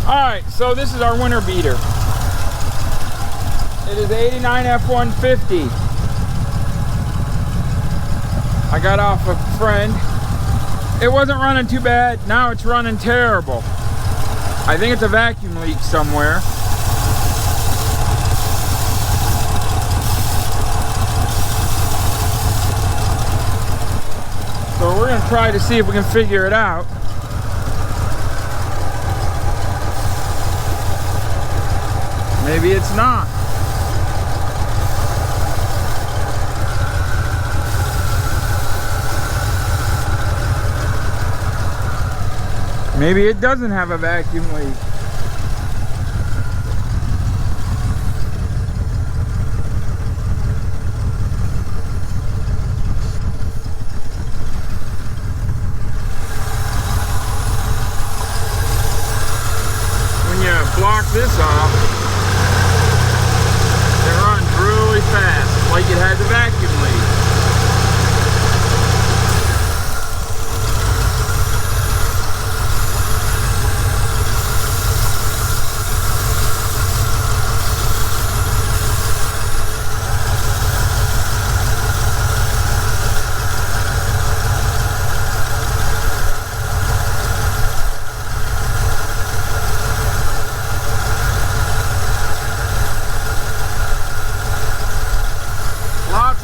Alright, so this is our winter beater. It is 89 F-150. I got off a friend. It wasn't running too bad. Now it's running terrible. I think it's a vacuum leak somewhere. So we're going to try to see if we can figure it out. Maybe it's not. Maybe it doesn't have a vacuum leak. When you block this off, it runs really fast, like it has a vacuum leak.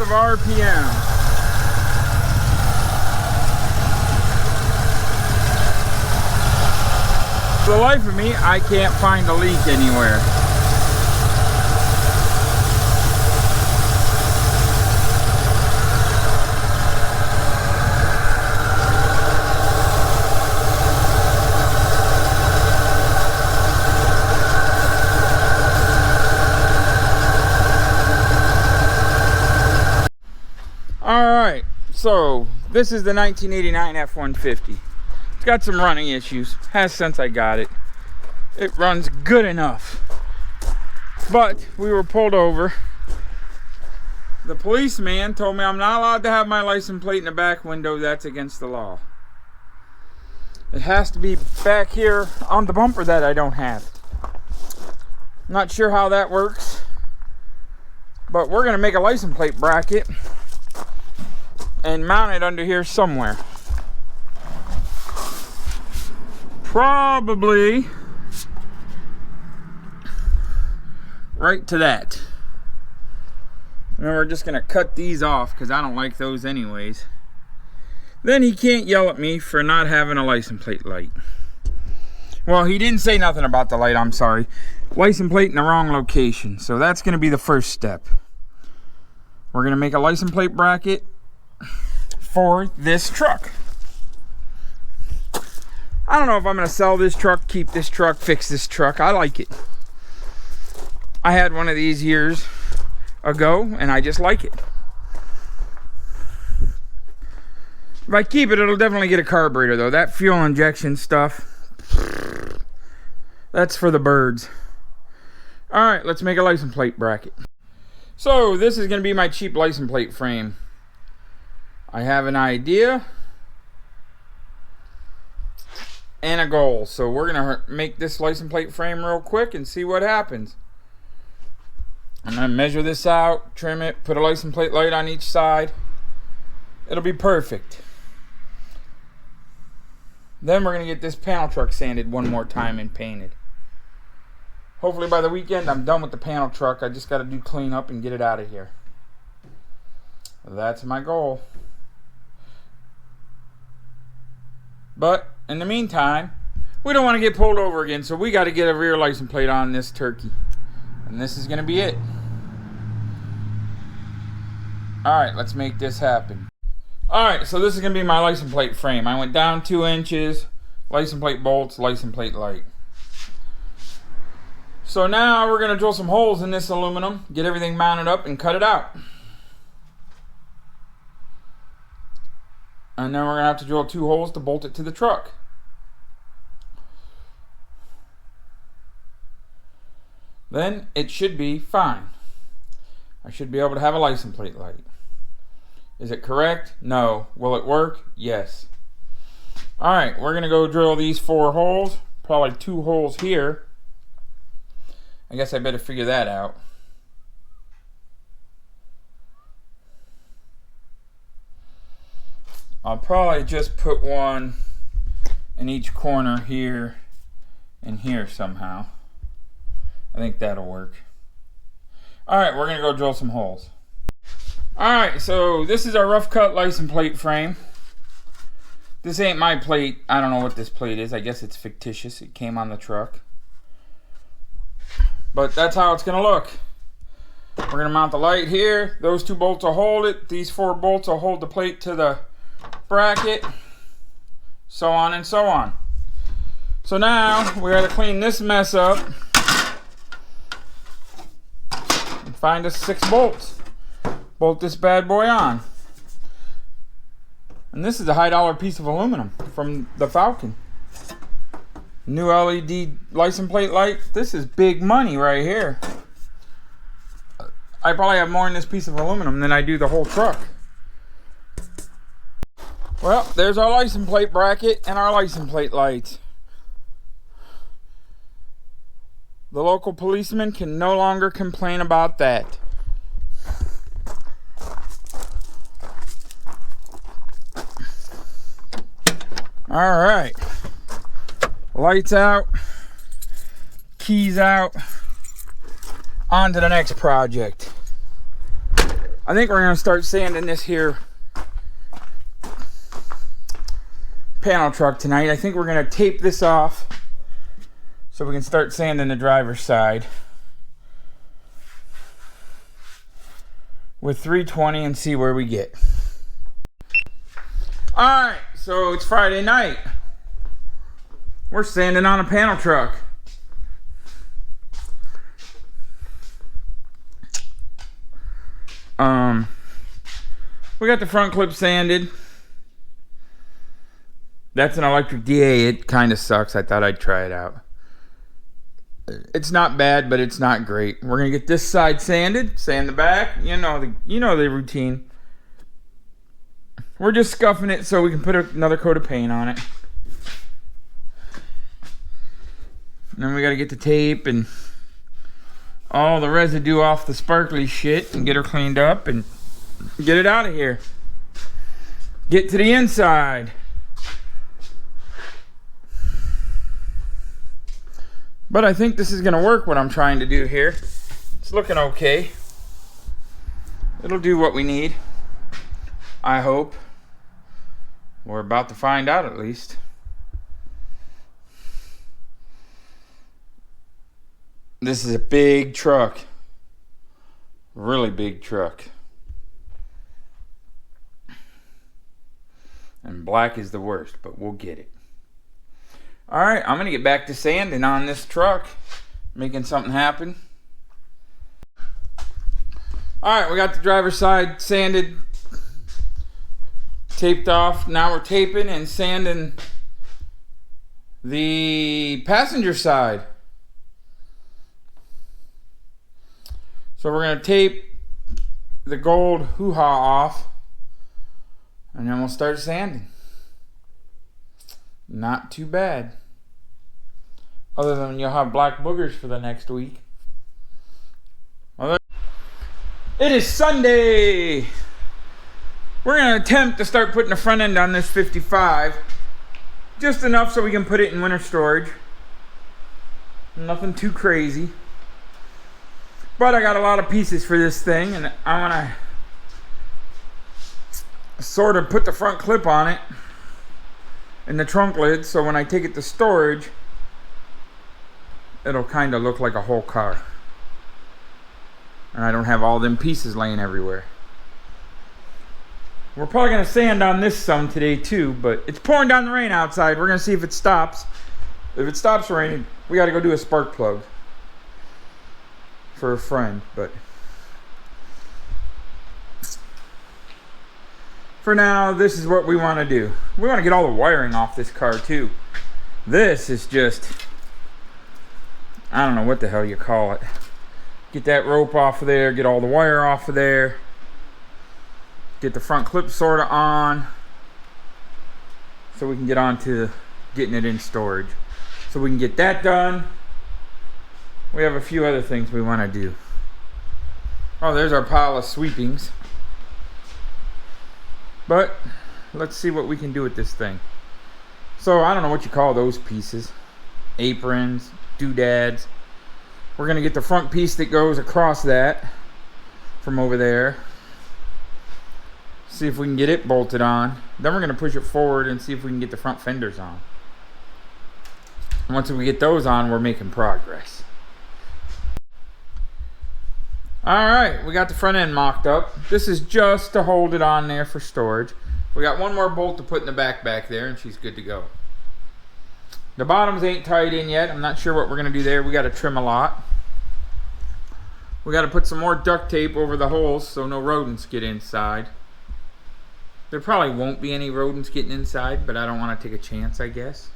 Of RPM. For the life of me, I can't find a leak anywhere. Alright, so this is the 1989 F-150. It's got some running issues. Has since I got it. It runs good enough. But we were pulled over. The policeman told me I'm not allowed to have my license plate in the back window. That's against the law. It has to be back here on the bumper that I don't have. Not sure how that works. But we're going to make a license plate bracket and mount it under here somewhere. Probably right to that. And then we're just gonna cut these off because I don't like those anyways. Then he can't yell at me for not having a license plate light. Well, he didn't say nothing about the light, I'm sorry. License plate in the wrong location. So that's gonna be the first step. We're gonna make a license plate bracket for this truck. I don't know if I'm going to sell this truck, keep this truck, fix this truck. I like it. I had one of these years ago and I just like it. If I keep it, it'll definitely get a carburetor though. That fuel injection stuff, that's for the birds. Alright, let's make a license plate bracket. So this is going to be my cheap license plate frame. I have an idea and a goal. So we're going to make this license plate frame real quick and see what happens. I'm going to measure this out, trim it, put a license plate light on each side. It'll be perfect. Then we're going to get this panel truck sanded one more time and painted. Hopefully by the weekend I'm done with the panel truck. I just got to do clean up and get it out of here. That's my goal. But in the meantime, we don't want to get pulled over again, so we got to get a rear license plate on this turkey. And this is going to be it. Alright, let's make this happen. Alright, so this is going to be my license plate frame. I went down 2 inches, license plate bolts, license plate light. So now we're going to drill some holes in this aluminum, get everything mounted up and cut it out. And then we're going to have to drill 2 holes to bolt it to the truck. Then it should be fine. I should be able to have a license plate light. Is it correct? No. Will it work? Yes. Alright, we're going to go drill these 4 holes, probably 2 holes here. I guess I better figure that out. I'll probably just put one in each corner here and here somehow. I think that'll work. Alright, we're gonna go drill some holes. Alright, so this is our rough cut license plate frame. This ain't my plate. I don't know what this plate is. I guess it's fictitious. It came on the truck. But that's how it's gonna look. We're gonna mount the light here. Those 2 bolts will hold it. These 4 bolts will hold the plate to the bracket. So on and so on. So now we gotta clean this mess up and find us 6 bolts. Bolt this bad boy on. And this is a high dollar piece of aluminum from the Falcon. New LED license plate light. This is big money right here. I probably have more in this piece of aluminum than I do the whole truck. Well, there's our license plate bracket and our license plate lights. The local policeman can no longer complain about that. All right. Lights out. Keys out. On to the next project. I think we're going to start sanding this here panel truck tonight. I think we're going to tape this off so we can start sanding the driver's side with 320 and see where we get. Alright, so it's Friday night. We're sanding on a panel truck. We got the front clip sanded. That's an electric DA. It kind of sucks. I thought I'd try it out. It's not bad, but it's not great. We're gonna get this side sanded, sand the back. You know the routine. We're just scuffing it so we can put another coat of paint on it. And then we gotta get the tape and all the residue off the sparkly shit and get her cleaned up and get it out of here. Get to the inside. But I think this is gonna work, what I'm trying to do here. It's looking okay. It'll do what we need, I hope. We're about to find out, at least. This is a big truck. Really big truck. And black is the worst, but we'll get it. Alright, I'm going to get back to sanding on this truck. Making something happen. Alright, we got the driver's side sanded. Taped off. Now we're taping and sanding the passenger side. So we're going to tape the gold hoo-ha off. And then we'll start sanding. Not too bad. Other than you'll have black boogers for the next week. It is Sunday! We're going to attempt to start putting the front end on this 55. Just enough so we can put it in winter storage. Nothing too crazy. But I got a lot of pieces for this thing, and I want to sort of put the front clip on it and the trunk lid, so when I take it to storage, it'll kind of look like a whole car. And I don't have all them pieces laying everywhere. We're probably going to sand on this some today too, but it's pouring down the rain outside. We're going to see if it stops. If it stops raining, we got to go do a spark plug for a friend, but for now, this is what we want to do. We want to get all the wiring off this car too. This is just, I don't know what the hell you call it. Get that rope off of there, get all the wire off of there, get the front clip sort of on, so we can get on to getting it in storage. so we can get that done. We have a few other things we want to do. Oh, there's our pile of sweepings. But let's see what we can do with this thing. So I don't know what you call those pieces. Aprons, doodads. We're going to get the front piece that goes across that from over there. See if we can get it bolted on. Then we're going to push it forward and see if we can get the front fenders on. Once we get those on, we're making progress. Alright, we got the front end mocked up. This is just to hold it on there for storage. We got one more bolt to put in the back there, and she's good to go. The bottoms ain't tied in yet. I'm not sure what we're going to do there. We got to trim a lot. We got to put some more duct tape over the holes so no rodents get inside. There probably won't be any rodents getting inside, but I don't want to take a chance, I guess.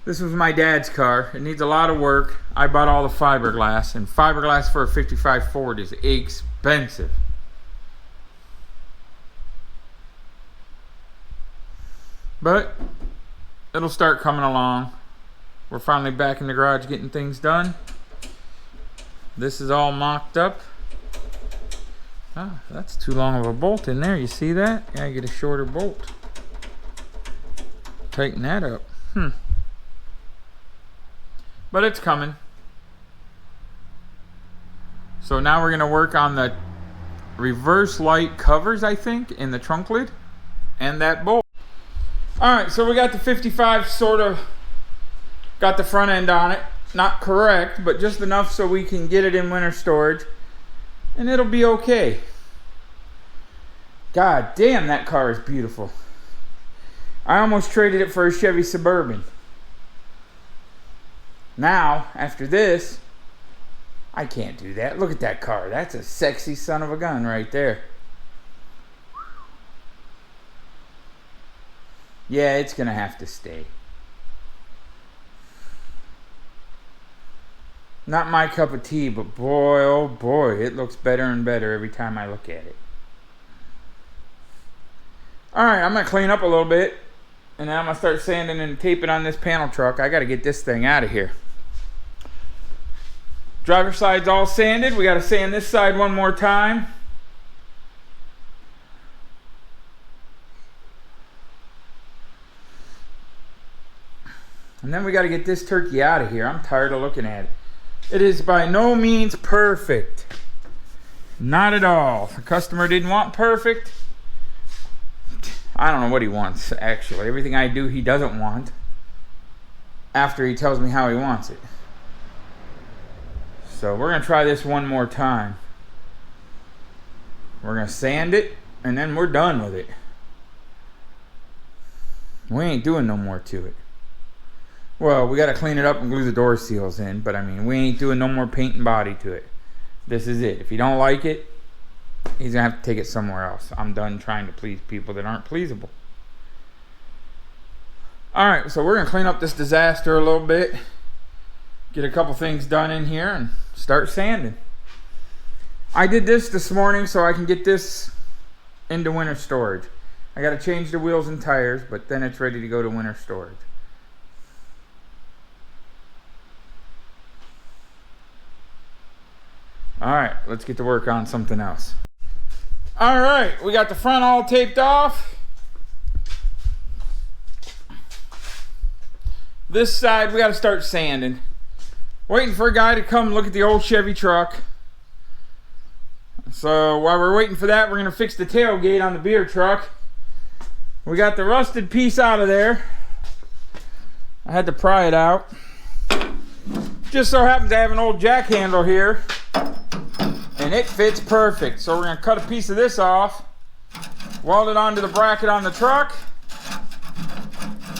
This was my dad's car. It needs a lot of work. I bought all the fiberglass, and fiberglass for a 55 Ford is expensive. But it'll start coming along. We're finally back in the garage getting things done. This is all mocked up. Ah, that's too long of a bolt in there. You see that? Gotta get a shorter bolt. Tighten that up. But it's coming. So now we're going to work on the reverse light covers, I think, in the trunk lid and that bolt. Alright, so we got the 55 sort of got the front end on it. Not correct, but just enough so we can get it in winter storage. And it'll be okay. God damn, that car is beautiful. I almost traded it for a Chevy Suburban. Now, after this, I can't do that. Look at that car. That's a sexy son of a gun right there. Yeah, it's going to have to stay. Not my cup of tea, but boy, oh boy, it looks better and better every time I look at it. Alright, I'm going to clean up a little bit. And then I'm going to start sanding and taping on this panel truck. I got to get this thing out of here. Driver side's all sanded. We got to sand this side one more time. And then we got to get this turkey out of here. I'm tired of looking at it. It is by no means perfect. Not at all. The customer didn't want perfect. I don't know what he wants, actually. Everything I do, he doesn't want. After he tells me how he wants it. So we're going to try this one more time. We're going to sand it, and then we're done with it. We ain't doing no more to it. Well, we got to clean it up and glue the door seals in, but I mean, we ain't doing no more paint and body to it. This is it. If you don't like it, he's going to have to take it somewhere else. I'm done trying to please people that aren't pleasable. Alright, so we're going to clean up this disaster a little bit. Get a couple things done in here and start sanding. I did this morning so I can get this into winter storage. I got to change the wheels and tires, but then it's ready to go to winter storage. Alright, let's get to work on something else. Alright, we got the front all taped off. This side we got to start sanding. Waiting for a guy to come look at the old Chevy truck. So while we're waiting for that, we're going to fix the tailgate on the beer truck. We got the rusted piece out of there. I had to pry it out. Just so happens I have an old jack handle here. And it fits perfect. So we're going to cut a piece of this off. Weld it onto the bracket on the truck.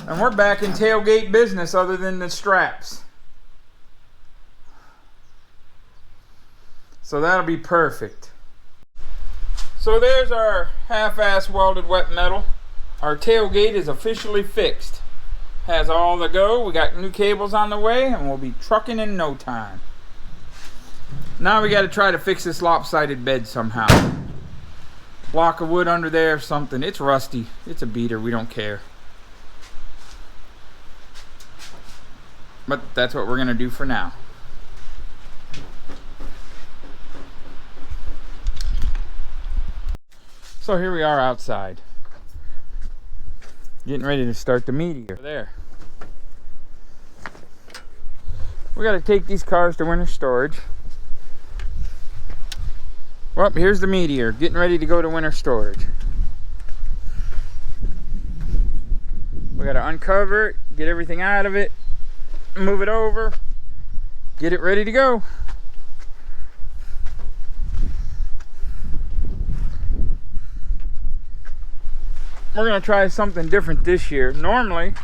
And we're back in tailgate business other than the straps. So that'll be perfect. So there's our half-ass welded wet metal. Our tailgate is officially fixed. Has all the go. We got new cables on the way and we'll be trucking in no time. Now we got to try to fix this lopsided bed somehow. Block of wood under there or something. It's rusty. It's a beater. We don't care. But that's what we're going to do for now. So here we are outside, getting ready to start the meteor. There. We got to take these cars to winter storage. Well, here's the meteor, getting ready to go to winter storage. We got to uncover it, get everything out of it, move it over, get it ready to go. We're going to try something different this year. Normally,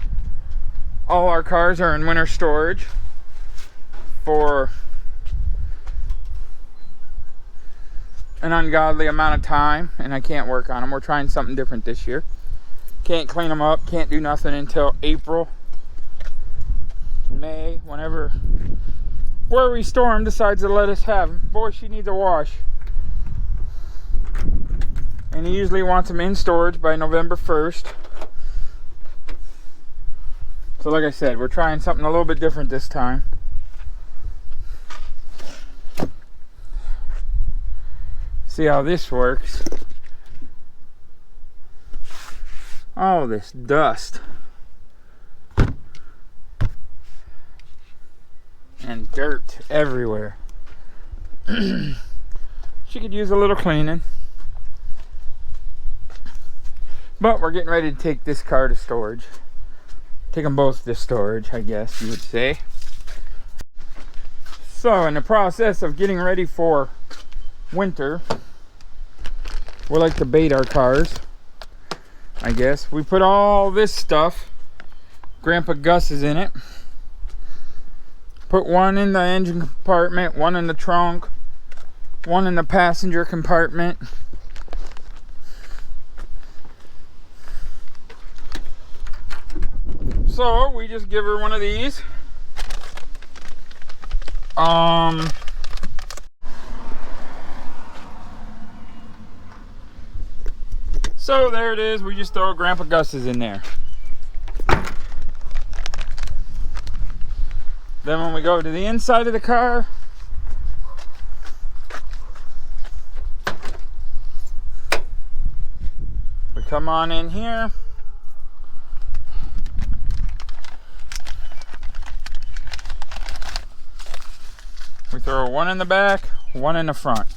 all our cars are in winter storage for an ungodly amount of time, and I can't work on them. We're trying something different this year. Can't clean them up, can't do nothing until April, May, whenever where we store them decides to let us have them. Boy, she needs a wash. And he usually wants them in storage by November 1st. So like I said, we're trying something a little bit different this time. See how this works. All this dust. And dirt everywhere. She could use a little cleaning. But we're getting ready to take this car to storage. Take them both to storage, I guess you would say. So in the process of getting ready for winter, we like to bait our cars, I guess. We put all this stuff, Grandpa Gus is in it. Put one in the engine compartment, one in the trunk, one in the passenger compartment. So we just give her one of these. So there it is. We just throw Grandpa Gus's in there. Then when we go to the inside of the car, we come on in here. We throw one in the back, one in the front.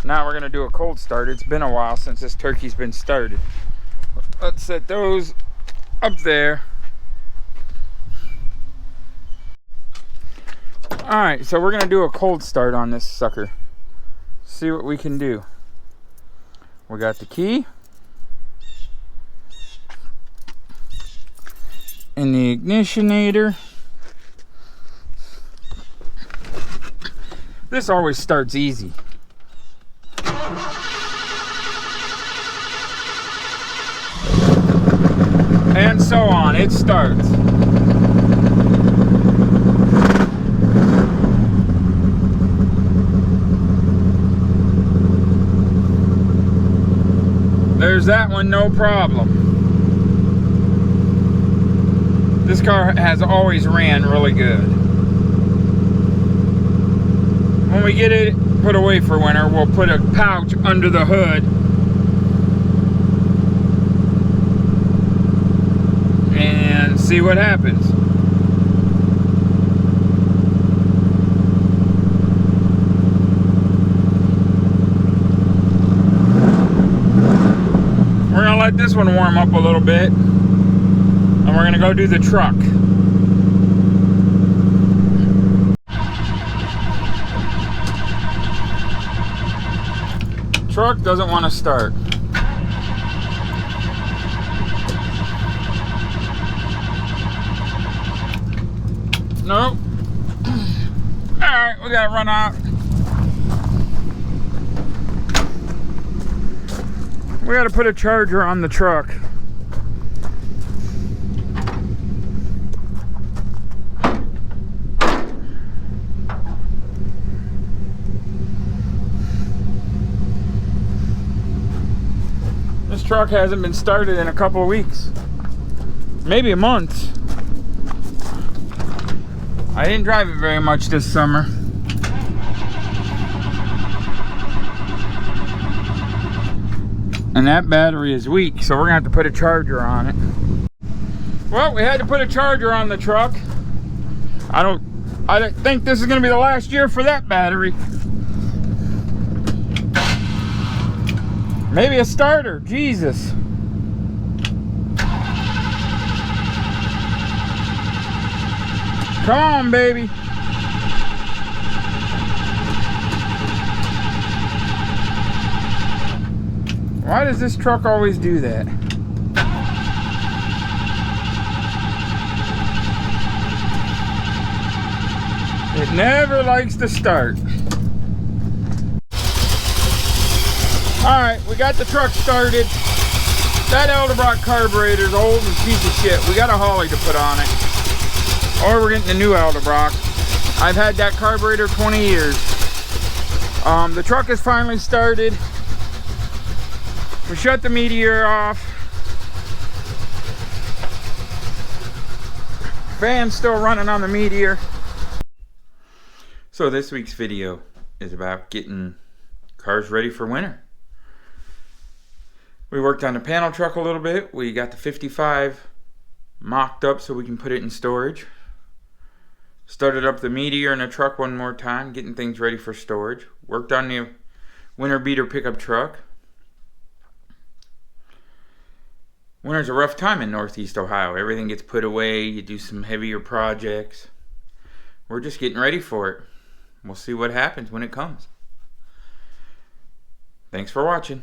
Now we're going to do a cold start. It's been a while since this turkey's been started. Let's set those up there. Alright, so we're going to do a cold start on this sucker. See what we can do. We got the key in the ignitionator. This always starts easy. And so on, it starts. There's that one, no problem. This car has always ran really good. When we get it put away for winter, we'll put a pouch under the hood and see what happens. We're gonna let this one warm up a little bit, and we're gonna go do the truck. Truck doesn't want to start. Nope. Alright, we gotta run out. We gotta put a charger on the truck. truck hasn't been started in a couple of weeks. Maybe a month. I didn't drive it very much this summer. And that battery is weak, so we're gonna have to put a charger on it. Well, we had to put a charger on the truck. I don't think this is gonna be the last year for that battery. Maybe a starter, Jesus. Come on, baby. Why does this truck always do that? It never likes to start. Alright, we got the truck started. That Eldebrock carburetor's old and piece of shit. We got a Holly to put on it. Or we're getting a new Eldebrock. I've had that carburetor 20 years. The truck is finally started. We shut the Meteor off. Fan's still running on the Meteor. So this week's video is about getting cars ready for winter. We worked on the panel truck a little bit. We got the 55 mocked up so we can put it in storage. Started up the Meteor in the truck one more time, getting things ready for storage. Worked on the winter beater pickup truck. Winter's a rough time in Northeast Ohio. Everything gets put away. You do some heavier projects. We're just getting ready for it. We'll see what happens when it comes. Thanks for watching.